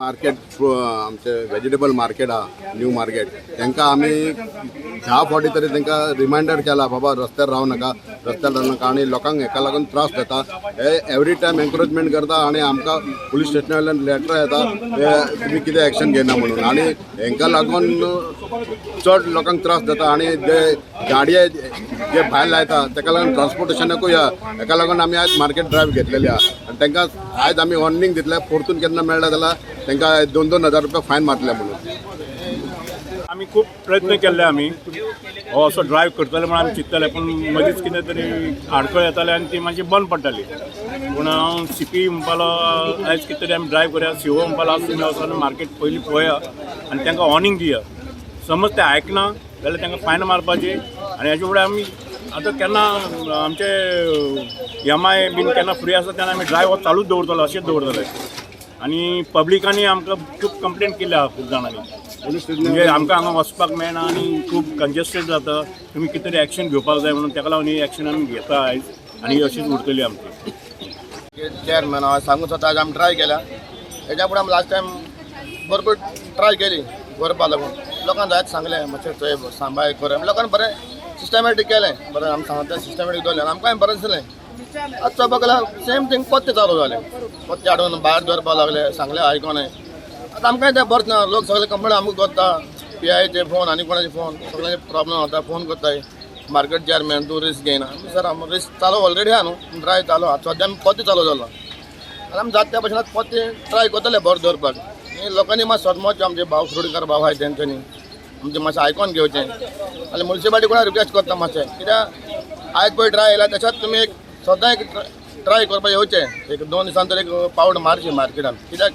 market आमचे vegetable market हा new market तांकां आमी ह्या फावटी तरी तांकां रिमायंडर केला बाबा रस्त्यार रावं नाका रावं आनी लोकांक हेका लागून त्रास जाता हे एवरी टायम एनकरेजमेंट करता आनी आमकां पुलीस स्टेशना वयल्यान लेटर येता तुमी कितें एक्शन घेयना म्हणून आनी हेंका लागून चड लोकांक त्रास जाता आनी जे गाडये जे भायर लायता ताका लागून ट्रान्सपोर्टेशनाकूय हेका लागून आमी आयज मार्केट ड्रायव्ह घेतलेली आहा आनी तांकां आयज आमी वॉर्निंग दितले परतून केन्ना मेळ्ळा जाल्यार तांकां 2,000 रुपया फायन मारतले म्हणून आमी खूब प्रयत्न केल्ले आमी हो असो ड्रायव्ह करतले म्हणून आमी चिंतताले पूण मदींच कितें तरी आडखळ येताले आनी ती मातशी बंद पडटाली पूण हांव CP म्हणपालो आयज कितें तरी आमी ड्रायव्ह करया CO म्हणपालो तुमी वचून मार्केट पयलीं पळया आनी तांकां वॉर्निंग दिया समज ते आयकना जाल्यार तांकां फायन मारपाची आनी हेजे फुडें आमी आतां केन्ना आमचे MI बीन केन्ना फ्री आसता तेन्ना आमी ड्रायव्ह हो चालूच दवरतलो अशेंच दवरतले आनी पब्लिकांनी आमकां खूब कंप्लेंट केली आहा खूब जाणांनी म्हणजे आमकां हांगा वचपाक मेळना आनी खूब कंजेस्टेड जाता तुमी कितें तरी एक्शन घेवपाक जाय म्हणून ताका लागून ही एक्शन आमी घेता आयज आनी अशीच उरतली आमची चेअरमॅन हांव सांगूं सोदता आज आमी ट्राय केला हेच्या फुडें आमी लास्ट टायम भरपूर ट्राय केली व्हरपा लागून लोकांक जायत सांगलें मातशें थंय सांबाळ कर लोकांनी बरें सिस्टमॅटीक केलें बरें आमी सांगता सिस्टमॅटीक दवरलें आमकांय बरें दिसलें आतां चोवपाक गेल्यार सेम थिंग पत्ते चालू जालें पत्ते हाडून भायर दवरपा लागले सांगलें आयकोनय आतां आमकांय तें बरें ना लोक सगळे कंप्लेन आमकां करता PIचे फोन आनी कोणाचे फोन सगळ्यांचे प्रॉब्लेम जाता फोन करताय मार्केट चेअरमॅन तूं रिस्क घेयना सर आमी रिस्क चालू ऑलरेडी आहा न्हू ड्राय चालू आहा सद्या आमी पत्ते चालू जालो आनी आमी जाता त्या भशेन पत्ते ट्राय करतले बरें दवरपाक लोकांनी मातशें सदमोचे आमचे भाव फ्रुडीकर भाव आहाय तेंच्यांनी आमचें मातशें आयकोन घेवचें आनी म्युन्सिपालिटी कोणा रिक्वेस्ट करता मातशें कित्याक आयज पळय ड्राय येयला तशेंच तुमी एक सद्दां एक ट्राय करपाक येवचें एक 2 दिसान तर एक पावड मारची मार्केटान कित्याक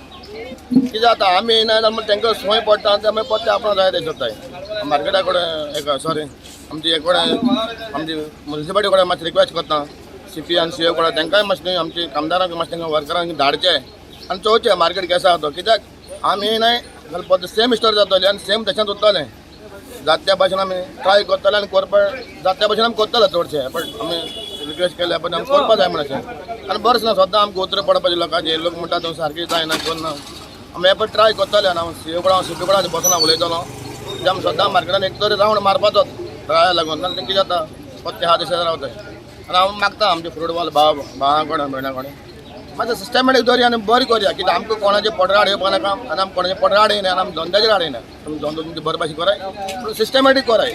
कितें जाता आमी येयना जाल्यार तांकां संवय पडटा आनी मागीर पत्ते आपणाक जाय ते सोदताय मार्केटा कडेन एक सॉरी आमची हे कडेन आमची म्युन्सिपालिटी कडेन मातशें रिक्वेस्ट करता CP आनी CO कडेन तांकांय मातशें आमची कामदारांक मातशें तांकां वर्करांक धाडचें आनी चोवचें मार्केट केसो आसा तो कित्याक आमी येयनाय जाल्यार पत्ते सेम स्टोर जातली आनी सेम तशेंच उरतलें जाता त्या भाशेन आमी ट्राय करतले आनी करपाक जाता त्या भाशेन आमी करतले चडशें पण आमी रिक्वेस्ट केल्या पण आमी करपा जाय म्हणून अशें आनी बरें ना सद्दां आमकां उतर पडपाचें लोकांचे लोक म्हणटा तूं सारकी जायना करना आमी हे पण ट्राय करतले आनी हांव CO कडेन CP कडेन बसोन उलयतलो जे आमी सद्दां मार्केटान एक तरी रावंड मारपाचोच ट्राया लागून नाल्यार तें कितें जाता पत्ते आहा तशें रावताय आनी हांव मागता आमचे फुटबॉल भावां कडेन भयणां कडेन मातशें सिस्टमॅटीक दवरया आनी बरें करया कित्याक आमकां कोणाचे पडराड येवपा नाका आनी आमी कोणाचे पडराड येयना आनी आमी धंद्याचेर हाडयना तुमी धंदो तुमचे बरे भाशेन कराय पूण सिस्टमॅटीक कराय